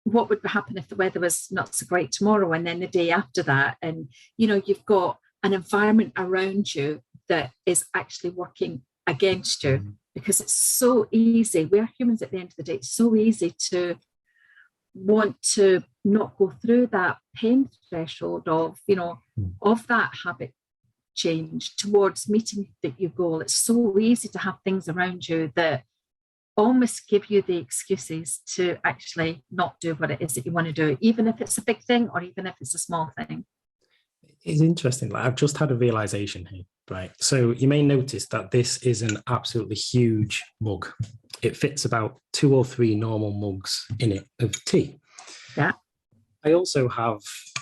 what would happen if the weather was not so great tomorrow, and then the day after that, and you've got an environment around you that is actually working against you, because it's so easy. We're humans at the end of the day. It's so easy to want to not go through that pain threshold of, of that habit change towards meeting your goal. It's so easy to have things around you that almost give you the excuses to actually not do what it is that you want to do, even if it's a big thing or even if it's a small thing. It's interesting. Like, I've just had a realization here, right? So you may notice that this is an absolutely huge mug. It fits about 2 or 3 normal mugs in it of tea. Yeah. I also have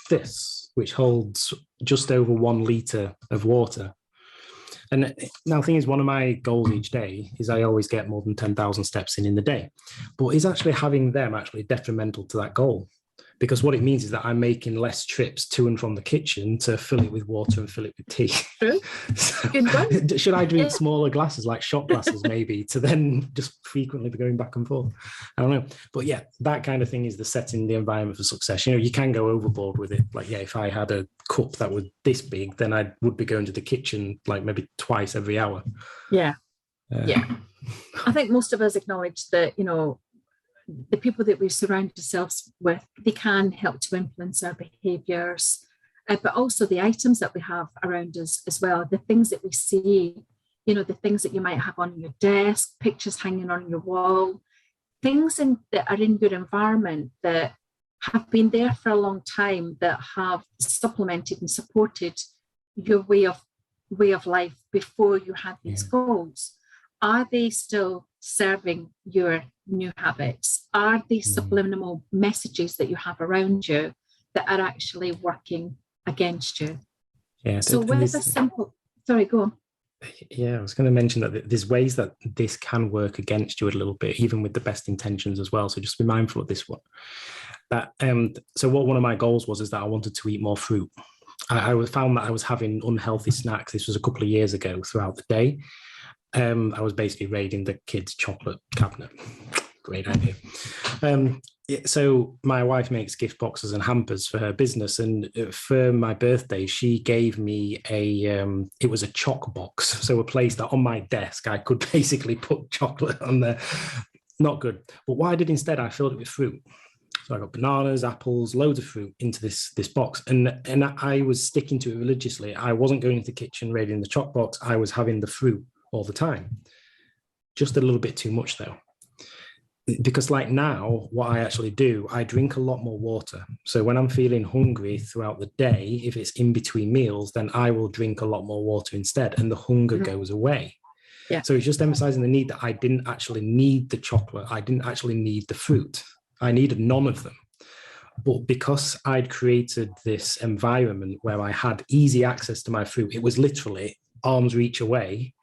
this, which holds just over 1 litre of water. And now the thing is, one of my goals each day is I always get more than 10,000 steps in the day. But is actually having them actually detrimental to that goal? Because what it means is that I'm making less trips to and from the kitchen to fill it with water and fill it with tea. True. So, should I drink smaller glasses, like shot glasses, maybe, to then just frequently be going back and forth? I don't know. But yeah, that kind of thing is the setting the environment for success. You can go overboard with it. Like, yeah, if I had a cup that was this big, then I would be going to the kitchen like maybe twice every hour. Yeah. Yeah. I think most of us acknowledge that, the people that we surround ourselves with, they can help to influence our behaviours, but also the items that we have around us as well, the things that we see, the things that you might have on your desk, pictures hanging on your wall, things that are in your environment that have been there for a long time, that have supplemented and supported your way of life before you had these goals. Are they still serving your new habits? Are these subliminal messages that you have around you that are actually working against you? Yeah. So with a simple, sorry, go on. Yeah, I was going to mention that there's ways that this can work against you a little bit, even with the best intentions as well. So just be mindful of this one. So what one of my goals was is that I wanted to eat more fruit. I found that I was having unhealthy snacks. This was a couple of years ago throughout the day. I was basically raiding the kids' chocolate cabinet. Great idea. So my wife makes gift boxes and hampers for her business, and for my birthday, she gave me it was a choc box, so a place that on my desk I could basically put chocolate on there. Not good. But what I did instead, I filled it with fruit. So I got bananas, apples, loads of fruit into this box, and I was sticking to it religiously. I wasn't going into the kitchen raiding the choc box. I was having the fruit all the time. Just a little bit too much though. Because like now, what I actually do, I drink a lot more water. So when I'm feeling hungry throughout the day, if it's in between meals, then I will drink a lot more water instead, and the hunger goes away. Yeah. So it's just emphasizing the need that I didn't actually need the chocolate. I didn't actually need the fruit. I needed none of them. But because I'd created this environment where I had easy access to my fruit, it was literally arm's reach away.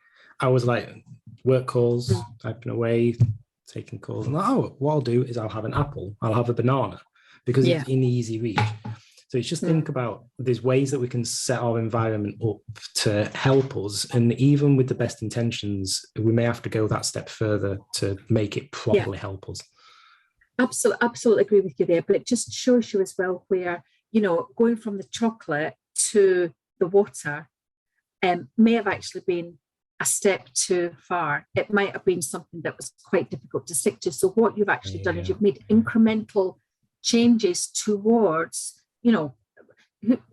I was like, work calls, typing away, taking calls. And what I'll do is I'll have an apple, I'll have a banana, because it's in easy reach. So it's just think about there's ways that we can set our environment up to help us. And even with the best intentions, we may have to go that step further to make it properly help us. Absolutely agree with you there. But it just shows you as well where, going from the chocolate to the water may have actually been a step too far. It might have been something that was quite difficult to stick to. So what you've actually done is you've made incremental changes towards, you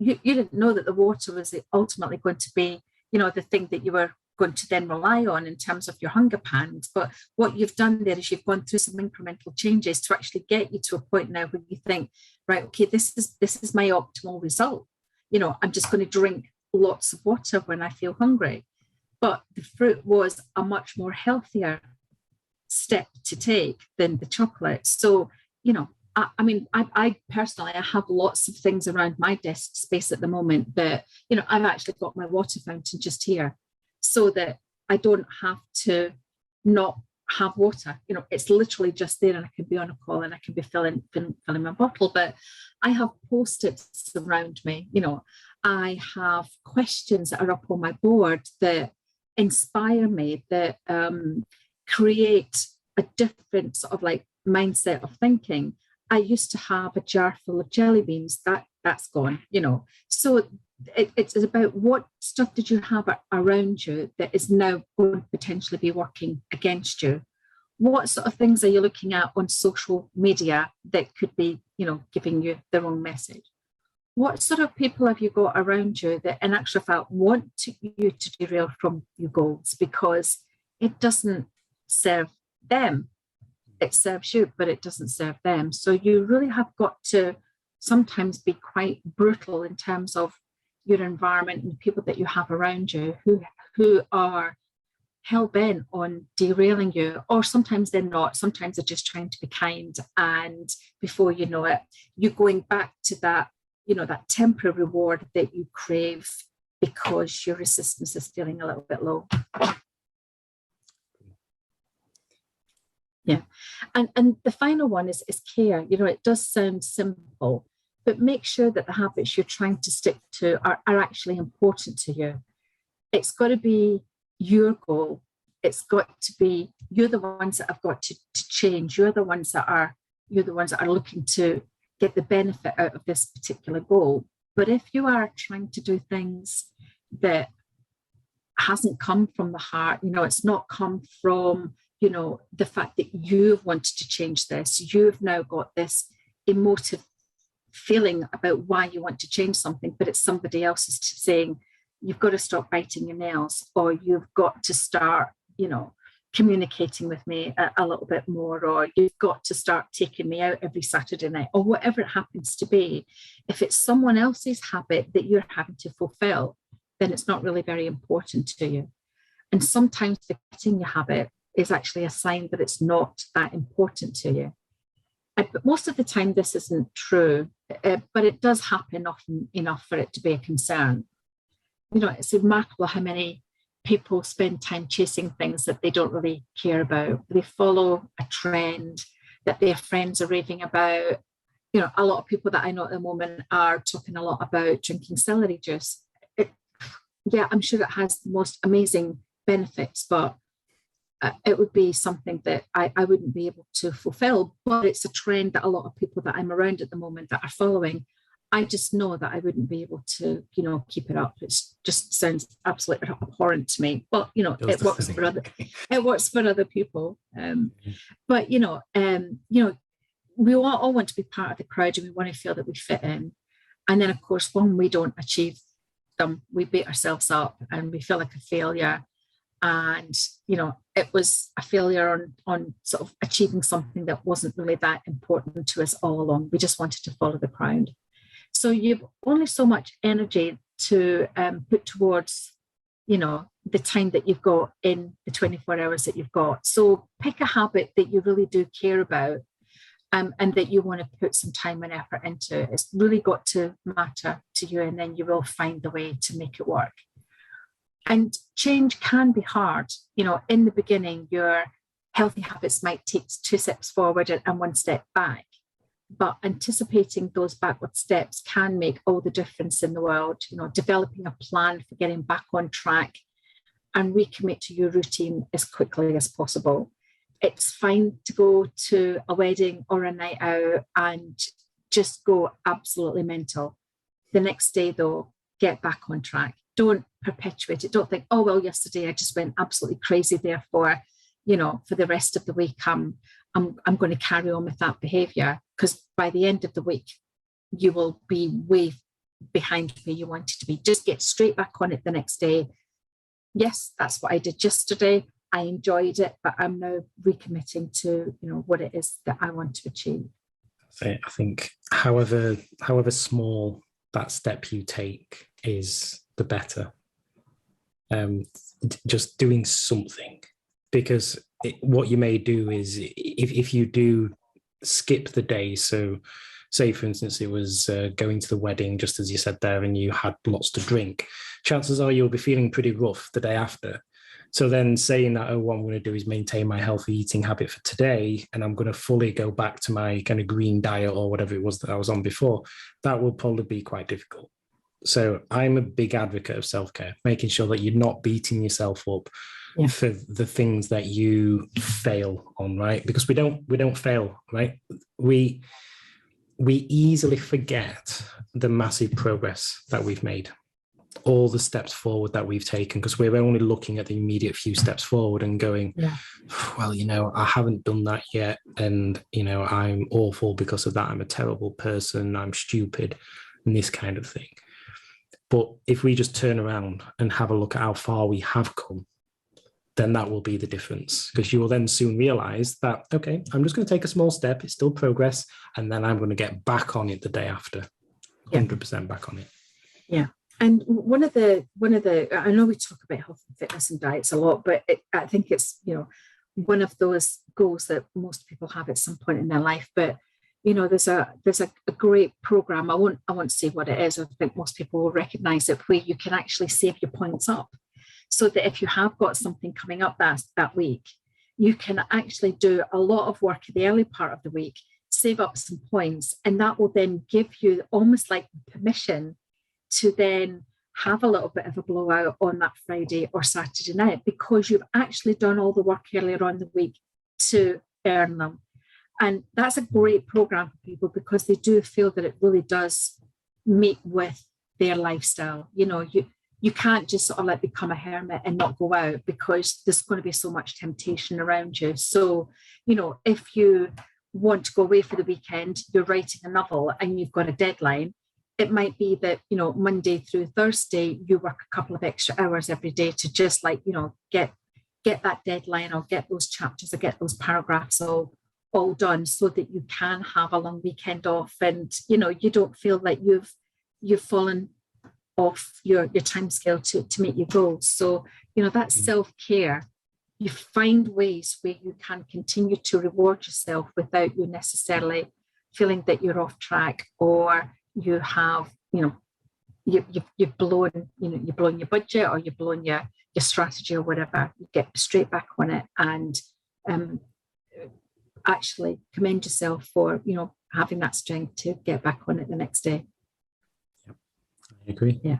didn't know that the water was ultimately going to be, the thing that you were going to then rely on in terms of your hunger pangs. But what you've done there is you've gone through some incremental changes to actually get you to a point now where you think, right, okay, this is my optimal result. I'm just going to drink lots of water when I feel hungry. But the fruit was a much more healthier step to take than the chocolate. So, I personally, I have lots of things around my desk space at the moment that, I've actually got my water fountain just here so that I don't have to not have water. It's literally just there, and I can be on a call and I can be filling my bottle. But I have Post-its around me. I have questions that are up on my board that inspire me, that create a different sort of like mindset of thinking. I used to have a jar full of jelly beans. That's gone, So it's about what stuff did you have around you that is now going to potentially be working against you. What sort of things are you looking at on social media that could be, giving you the wrong message? What sort of people have you got around you that in actual fact want you to derail from your goals because it doesn't serve them? It serves you, but it doesn't serve them. So you really have got to sometimes be quite brutal in terms of your environment and the people that you have around you who are hell-bent on derailing you, or sometimes they're not. Sometimes they're just trying to be kind, and before you know it, you're going back to that, that temporary reward that you crave because your resistance is feeling a little bit low. Yeah. And the final one is care. It does sound simple, but make sure that the habits you're trying to stick to are actually important to you. It's got to be your goal. It's got to be, you're the ones that have got to change. You're the ones that are looking to get the benefit out of this particular goal. But if you are trying to do things that hasn't come from the heart, it's not come from, the fact that you've wanted to change this, you've now got this emotive feeling about why you want to change something, but it's somebody else is saying, you've got to stop biting your nails, or you've got to start, communicating with me a little bit more, or you've got to start taking me out every Saturday night, or whatever it happens to be. If it's someone else's habit that you're having to fulfill, then it's not really very important to you. And sometimes forgetting your habit is actually a sign that it's not that important to you. But most of the time, this isn't true, but it does happen often enough for it to be a concern. It's remarkable how many people spend time chasing things that they don't really care about. They follow a trend that their friends are raving about. A lot of people that I know at the moment are talking a lot about drinking celery juice. I'm sure it has the most amazing benefits, but it would be something that I wouldn't be able to fulfill. But it's a trend that a lot of people that I'm around at the moment that are following. I just know that I wouldn't be able to, keep it up. It just sounds absolutely abhorrent to me. But it works for other people. But we all want to be part of the crowd, and we want to feel that we fit in. And then, of course, when we don't achieve them, we beat ourselves up and we feel like a failure. And it was a failure on sort of achieving something that wasn't really that important to us all along. We just wanted to follow the crowd. So you've only so much energy to put towards, the time that you've got in the 24 hours that you've got. So pick a habit that you really do care about, and that you want to put some time and effort into. It's really got to matter to you, and then you will find the way to make it work. And change can be hard. In the beginning, your healthy habits might take 2 steps forward and 1 step back. But anticipating those backward steps can make all the difference in the world. Developing a plan for getting back on track and recommit to your routine as quickly as possible. It's fine to go to a wedding or a night out and just go absolutely mental. The next day, though, get back on track. Don't perpetuate it. Don't think, oh, well, yesterday I just went absolutely crazy. Therefore, for the rest of the week, I'm going to carry on with that behavior, because by the end of the week, you will be way behind where you wanted to be. Just get straight back on it the next day. Yes, that's what I did yesterday. I enjoyed it, but I'm now recommitting to, what it is that I want to achieve. I think however small that step you take is, the better. Just doing something, because what you may do is, if you do skip the day, so say for instance it was going to the wedding, just as you said there, and you had lots to drink, chances are you'll be feeling pretty rough the day after. So then saying that, oh, what I'm going to do is maintain my healthy eating habit for today, and I'm going to fully go back to my kind of green diet or whatever it was that I was on before, that will probably be quite difficult. So I'm a big advocate of self-care, making sure that you're not beating yourself up for the things that you fail on, right? Because we don't fail, right? We easily forget the massive progress that we've made. all the steps forward that we've taken, because we're only looking at the immediate few steps forward and going, well, I haven't done that yet. And, I'm awful because of that. I'm a terrible person. I'm stupid and this kind of thing. But if we just turn around and have a look at how far we have come, then that will be the difference, because you will then soon realize that, okay, I'm just going to take a small step. It's still progress. And then I'm going to get back on it the day after, 100% back on it. Yeah. And one of the, I know we talk about health and fitness and diets a lot, but I think it's, one of those goals that most people have at some point in their life. But, there's a great program. I won't say what it is. I think most people will recognize it, where you can actually save your points up, so that if you have got something coming up that week, you can actually do a lot of work in the early part of the week, save up some points, and that will then give you almost like permission to then have a little bit of a blowout on that Friday or Saturday night, because you've actually done all the work earlier on in the week to earn them. And that's a great program for people, because they do feel that it really does meet with their lifestyle. You can't just sort of like become a hermit and not go out, because there's going to be so much temptation around you. So, if you want to go away for the weekend, you're writing a novel and you've got a deadline, it might be that, Monday through Thursday, you work a couple of extra hours every day to just get that deadline, or get those chapters, or get those paragraphs all done, so that you can have a long weekend off, and, you don't feel like you've fallen off your time scale to meet your goals. So, that's self-care. You find ways where you can continue to reward yourself without you necessarily feeling that you're off track, or you have, you've blown your budget, or you've blown your strategy or whatever. You get straight back on it, and actually commend yourself for, having that strength to get back on it the next day. I agree. Yeah.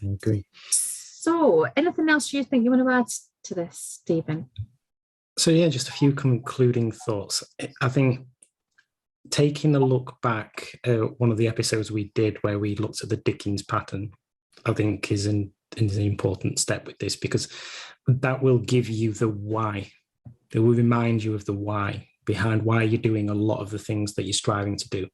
I agree. So, anything else you think you want to add to this, Stephen? So, just a few concluding thoughts. I think taking a look back at one of the episodes we did where we looked at the Dickens pattern, I think is an important step with this, because that will give you the why. It will remind you of the why behind why you're doing a lot of the things that you're striving to do.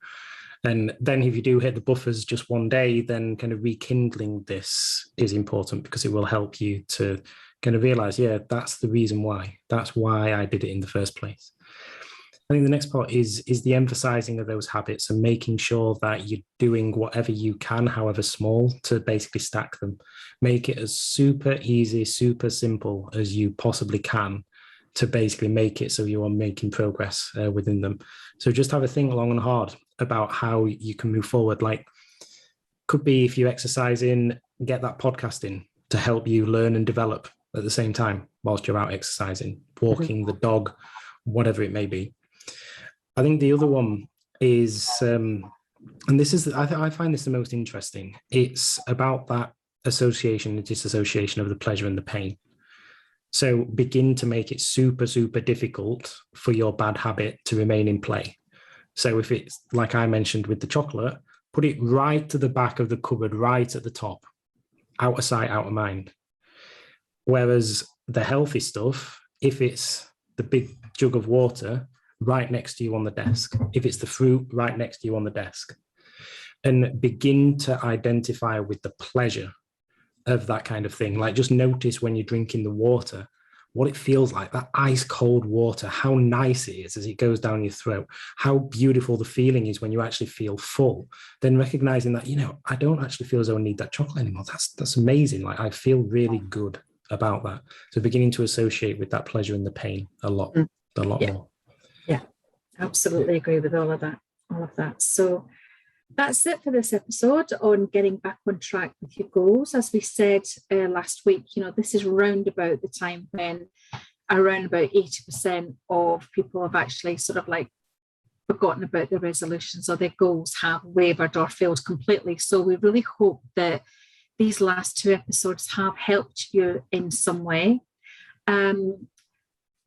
And then if you do hit the buffers just one day, then kind of rekindling this is important, because it will help you to kind of realize, that's the reason why. That's why I did it in the first place. I think the next part is the emphasizing of those habits and making sure that you're doing whatever you can, however small, to basically stack them. Make it as super easy, super simple as you possibly can to basically make it so you are making progress within them. So just have a think long and hard about how you can move forward. Like, could be if you exercise in, get that podcast in to help you learn and develop at the same time whilst you're out exercising, walking the dog, whatever it may be. I think the other one is, and this is, I find this the most interesting. It's about that association and disassociation of the pleasure and the pain. So begin to make it super, super difficult for your bad habit to remain in play. So if it's like I mentioned with the chocolate, put it right to the back of the cupboard, right at the top, out of sight, out of mind. Whereas the healthy stuff, if it's the big jug of water, right next to you on the desk. If it's the fruit, right next to you on the desk. And begin to identify with the pleasure of that kind of thing. Like, just notice when you're drinking the water, what it feels like, that ice cold water, how nice it is as it goes down your throat, how beautiful the feeling is when you actually feel full. Then recognizing that, I don't actually feel as though I need that chocolate anymore. That's amazing. Like, I feel really good about that. So beginning to associate with that pleasure and the pain a lot more. Yeah, absolutely agree with all of that. So that's it for this episode on getting back on track with your goals. As we said last week, this is round about the time when around about 80% of people have actually sort of like forgotten about their resolutions, or their goals have wavered or failed completely. So we really hope that these last two episodes have helped you in some way.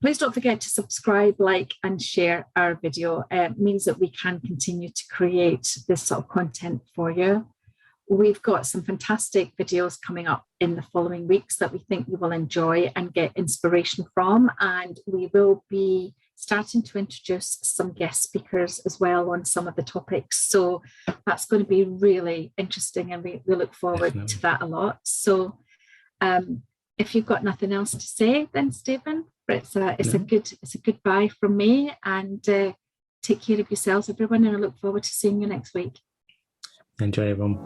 Please don't forget to subscribe, like, and share our video. It means that we can continue to create this sort of content for you. we've got some fantastic videos coming up in the following weeks that we think you will enjoy and get inspiration from. And we will be starting to introduce some guest speakers as well on some of the topics. So that's going to be really interesting, and we look forward to that a lot. So if you've got nothing else to say, then Stephen, it's a good bye from me, and take care of yourselves, everyone, and I look forward to seeing you next week. Enjoy, everyone.